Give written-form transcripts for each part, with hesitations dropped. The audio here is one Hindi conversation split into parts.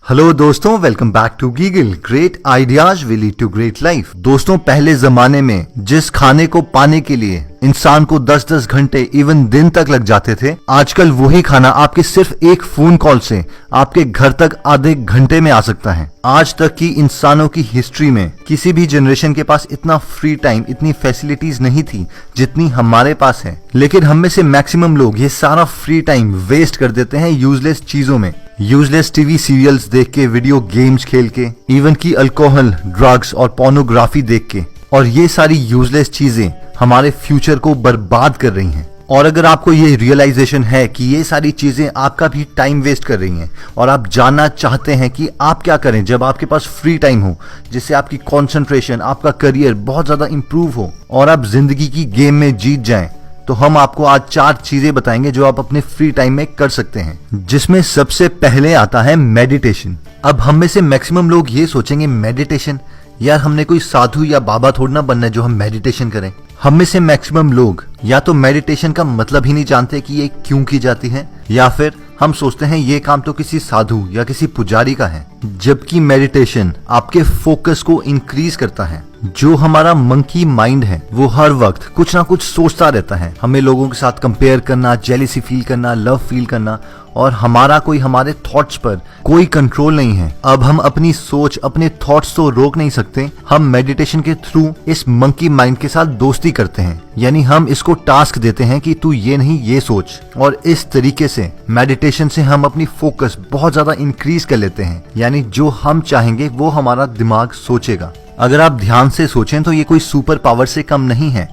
हेलो दोस्तों, welcome back to Geegle. Great ideas will lead to great life. दोस्तों, पहले जमाने में जिस खाने को पाने के लिए इंसान को 10-10 घंटे इवन दिन तक लग जाते थे, आजकल वही खाना आपके सिर्फ एक फोन कॉल से आपके घर तक आधे घंटे में आ सकता है। आज तक की इंसानों की हिस्ट्री में किसी भी जनरेशन के पास इतना फ्री टाइम, इतनी फैसिलिटीज नहीं थी जितनी हमारे पास है। लेकिन हम में से मैक्सिमम लोग ये सारा फ्री टाइम वेस्ट कर देते हैं यूजलेस चीजों में, यूजलेस टीवी सीरियल्स देख के, वीडियो गेम्स खेल के, इवन की अल्कोहल, ड्रग्स और पोर्नोग्राफी देख के। और ये सारी यूजलेस चीजें हमारे फ्यूचर को बर्बाद कर रही हैं। और अगर आपको ये रियलाइजेशन है कि ये सारी चीजें आपका भी टाइम वेस्ट कर रही हैं और आप जानना चाहते हैं कि आप क्या करें जब आपके पास फ्री टाइम हो, जिससे आपकी कंसंट्रेशन, आपका करियर बहुत ज्यादा इंप्रूव हो और आप जिंदगी की गेम में जीत जाएं, तो हम आपको आज 4 चीजें बताएंगे जो आप अपने फ्री टाइम में कर सकते हैं, जिसमें सबसे पहले आता है मेडिटेशन। अब हम में से मैक्सिमम लोग ये सोचेंगे, मेडिटेशन यार, हमने कोई साधु या बाबा थोड़ा ना बनना है जो हम मेडिटेशन करें। हम में से मैक्सिमम लोग या तो मेडिटेशन का मतलब ही नहीं जानते कि ये क्यों की जाती है, या फिर हम सोचते हैं ये काम तो किसी साधु या किसी पुजारी का है। जबकि मेडिटेशन आपके फोकस को इंक्रीज करता है। जो हमारा मंकी माइंड है वो हर वक्त कुछ ना कुछ सोचता रहता है, हमें लोगों के साथ कंपेयर करना, जेलिसी फील करना, लव फील करना, और हमारा हमारे थॉट्स पर कोई कंट्रोल नहीं है। अब हम अपनी सोच, अपने थॉट्स तो रोक नहीं सकते। हम मेडिटेशन के थ्रू इस मंकी माइंड के साथ दोस्ती करते हैं, यानी हम इसको टास्क देते हैं कि तू ये नहीं ये सोच, और इस तरीके से मेडिटेशन से हम अपनी फोकस बहुत ज्यादा इंक्रीज कर लेते हैं। यानी जो हम चाहेंगे वो हमारा दिमाग सोचेगा। अगर आप ध्यान से सोचें तो ये कोई सुपर पावर से कम नहीं है।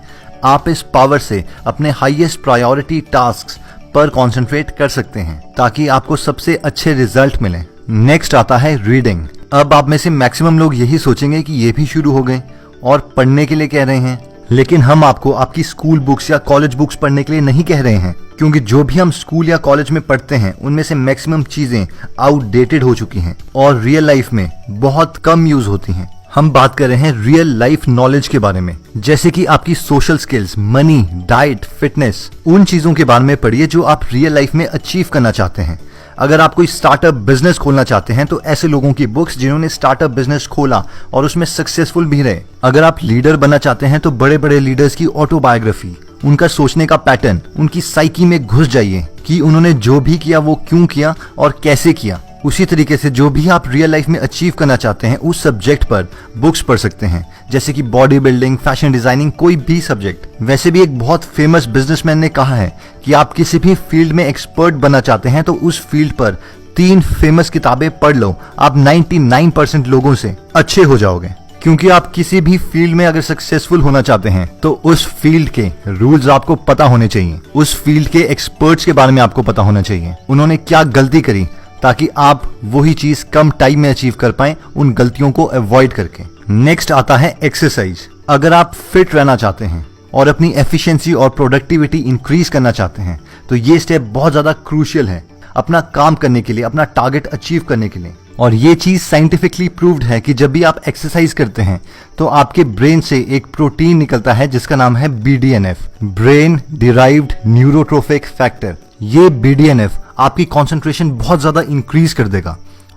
आप इस पावर से अपने हाईएस्ट प्रायोरिटी टास्क्स पर कंसंट्रेट कर सकते हैं ताकि आपको सबसे अच्छे रिजल्ट मिले। नेक्स्ट आता है रीडिंग। अब आप में से मैक्सिमम लोग यही सोचेंगे कि ये भी शुरू हो गए और पढ़ने के लिए कह रहे हैं, लेकिन हम आपको आपकी स्कूल बुक्स या कॉलेज बुक्स पढ़ने के लिए नहीं कह रहे हैं, क्योंकि जो भी हम स्कूल या कॉलेज में पढ़ते हैं उनमें से मैक्सिमम चीजें आउटडेटेड हो चुकी हैं और रियल लाइफ में बहुत कम यूज होती हैं। हम बात कर रहे हैं रियल लाइफ नॉलेज के बारे में, जैसे कि आपकी social skills, money, diet, fitness. उन चीजों के बारे में पढ़िए जो आप रियल लाइफ में अचीव करना चाहते हैं। अगर आप कोई स्टार्टअप बिजनेस खोलना चाहते हैं तो ऐसे लोगों की बुक्स जिन्होंने स्टार्टअप बिजनेस खोला और उसमें सक्सेसफुल भी रहे। अगर आप लीडर बनना चाहते हैं तो बड़े बड़े लीडर्स की ऑटोबायोग्राफी, उनका सोचने का पैटर्न, उनकी साइकी में घुस जाइए कि उन्होंने जो भी किया वो क्यों किया और कैसे किया। उसी तरीके से जो भी आप रियल लाइफ में अचीव करना चाहते हैं उस सब्जेक्ट पर बुक्स पढ़ सकते हैं, जैसे कि बॉडी बिल्डिंग, फैशन डिजाइनिंग, कोई भी सब्जेक्ट। वैसे भी एक बहुत फेमस बिजनेसमैन ने कहा है कि आप किसी भी फील्ड में एक्सपर्ट बनना चाहते हैं तो उस फील्ड पर 3 फेमस किताबें पढ़ लो, आप 99% लोगों से अच्छे हो जाओगे। क्योंकि आप किसी भी फील्ड में अगर सक्सेसफुल होना चाहते हैं तो उस फील्ड के रूल्स आपको पता होने चाहिए, उस फील्ड के एक्सपर्ट्स के बारे में आपको पता होना चाहिए, उन्होंने क्या गलती करी, ताकि आप वही चीज कम टाइम में अचीव कर पाएं, उन गलतियों को अवॉइड करके। नेक्स्ट आता है एक्सरसाइज। अगर आप फिट रहना चाहते हैं और अपनी एफिशिएंसी और प्रोडक्टिविटी इंक्रीज करना चाहते हैं तो ये स्टेप बहुत ज्यादा क्रूशियल है अपना काम करने के लिए, अपना टारगेट अचीव करने के लिए। और ये चीज साइंटिफिकली प्रूव्ड है कि जब भी आप एक्सरसाइज करते हैं तो आपके ब्रेन से एक प्रोटीन निकलता है जिसका नाम है BDNF, brain derived neurotrophic factor. ये BDNF आपकी कंसंट्रेशन बहुत ज्यादा इंक्रीज कर देगा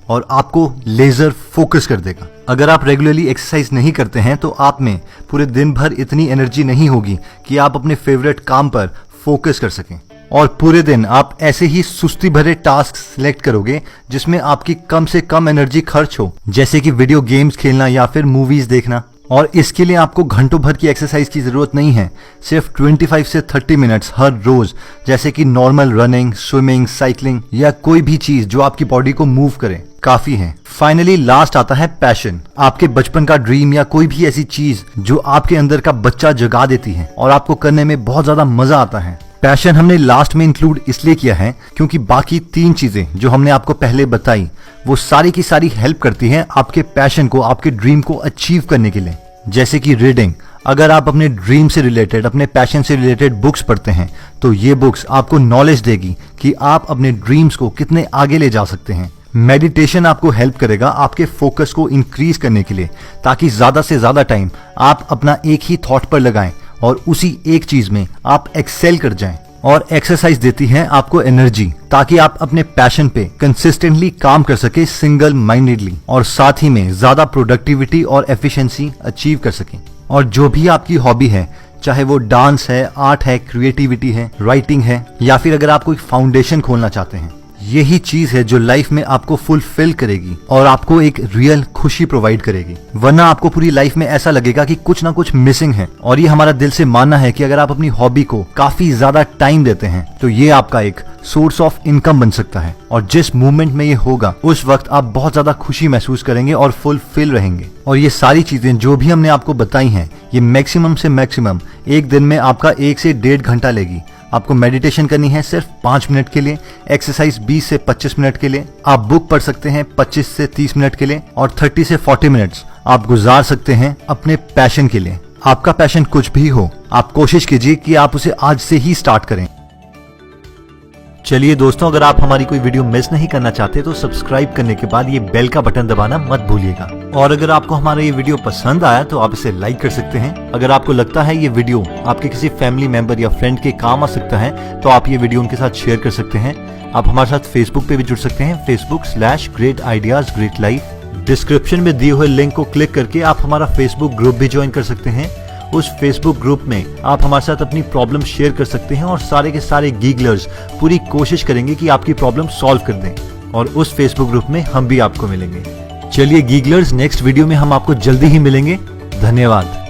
और आपको लेजर फोकस कर देगा। अगर आप रेगुलरली एक्सरसाइज नहीं करते हैं तो आप में पूरे दिन भर इतनी एनर्जी नहीं होगी कि आप अपने फेवरेट काम पर फोकस कर सकें, और पूरे दिन आप ऐसे ही सुस्ती भरे टास्क सिलेक्ट करोगे जिसमें आपकी कम से कम एनर्जी खर्च हो, जैसे कि वीडियो गेम्स खेलना या फिर मूवीज देखना। और इसके लिए आपको घंटों भर की एक्सरसाइज की जरूरत नहीं है, सिर्फ 25 से 30 मिनट्स हर रोज, जैसे कि नॉर्मल रनिंग, स्विमिंग, साइकिलिंग या कोई भी चीज जो आपकी बॉडी को मूव करे, काफी है। फाइनली लास्ट आता है पैशन। आपके बचपन का ड्रीम या कोई भी ऐसी चीज जो आपके अंदर का बच्चा जगा देती है और आपको करने में बहुत ज्यादा मजा आता है। पैशन हमने लास्ट में इंक्लूड इसलिए किया है क्योंकि बाकी 3 चीजें जो हमने आपको पहले बताई वो सारी की सारी हेल्प करती हैं आपके पैशन को, आपके ड्रीम को अचीव करने के लिए। जैसे कि रीडिंग, अगर आप अपने ड्रीम से रिलेटेड, अपने पैशन से रिलेटेड बुक्स पढ़ते हैं तो ये बुक्स आपको नॉलेज देगी कि आप अपने ड्रीम्स को कितने आगे ले जा सकते हैं। मेडिटेशन आपको हेल्प करेगा आपके फोकस को इंक्रीज करने के लिए, ताकि ज्यादा से ज्यादा टाइम आप अपना एक ही थॉट पर लगाएं और उसी एक चीज में आप एक्सेल कर जाएं। और एक्सरसाइज देती है आपको एनर्जी, ताकि आप अपने पैशन पे कंसिस्टेंटली काम कर सके सिंगल माइंडेडली, और साथ ही में ज्यादा प्रोडक्टिविटी और एफिशिएंसी अचीव कर सके। और जो भी आपकी हॉबी है, चाहे वो डांस है, आर्ट है, क्रिएटिविटी है, राइटिंग है, या फिर अगर आप कोई फाउंडेशन खोलना चाहते हैं, यही चीज है जो लाइफ में आपको फुलफिल करेगी और आपको एक रियल खुशी प्रोवाइड करेगी। वरना आपको पूरी लाइफ में ऐसा लगेगा कि कुछ ना कुछ मिसिंग है। और ये हमारा दिल से मानना है कि अगर आप अपनी हॉबी को काफी ज्यादा टाइम देते हैं तो ये आपका एक सोर्स ऑफ इनकम बन सकता है। और जिस मूवमेंट में ये होगा उस वक्त आप बहुत ज्यादा खुशी महसूस करेंगे और फुलफिल रहेंगे। और ये सारी चीजें जो भी हमने आपको बताई हैं, ये मैक्सिमम से मैक्सिमम एक दिन में आपका 1 से 1.5 घंटा लेगी। आपको मेडिटेशन करनी है सिर्फ 5 मिनट के लिए, एक्सरसाइज 20 से 25 मिनट के लिए, आप बुक पढ़ सकते हैं 25 से 30 मिनट के लिए, और 30 से 40 मिनट्स आप गुजार सकते हैं अपने पैशन के लिए। आपका पैशन कुछ भी हो, आप कोशिश कीजिए कि आप उसे आज से ही स्टार्ट करें। चलिए दोस्तों, अगर आप हमारी कोई वीडियो मिस नहीं करना चाहते तो सब्सक्राइब करने के बाद ये बेल का बटन दबाना मत भूलिएगा। और अगर आपको हमारा ये वीडियो पसंद आया तो आप इसे लाइक कर सकते हैं। अगर आपको लगता है ये वीडियो आपके किसी फैमिली मेंबर या फ्रेंड के काम आ सकता है तो आप ये वीडियो उनके साथ शेयर कर सकते हैं। आप हमारे साथ फेसबुक पे भी जुड़ सकते हैं, Facebook/Great Ideas Great Life। Description में दिए हुए लिंक को क्लिक करके आप हमारा फेसबुक ग्रुप भी ज्वाइन कर सकते हैं। उस फेसबुक ग्रुप में आप हमारे साथ अपनी प्रॉब्लम शेयर कर सकते हैं और सारे के सारे गीगलर्स पूरी कोशिश करेंगे कि आपकी प्रॉब्लम सॉल्व कर दें। और उस फेसबुक ग्रुप में हम भी आपको मिलेंगे। चलिए गीगलर्स, नेक्स्ट वीडियो में हम आपको जल्दी ही मिलेंगे। धन्यवाद।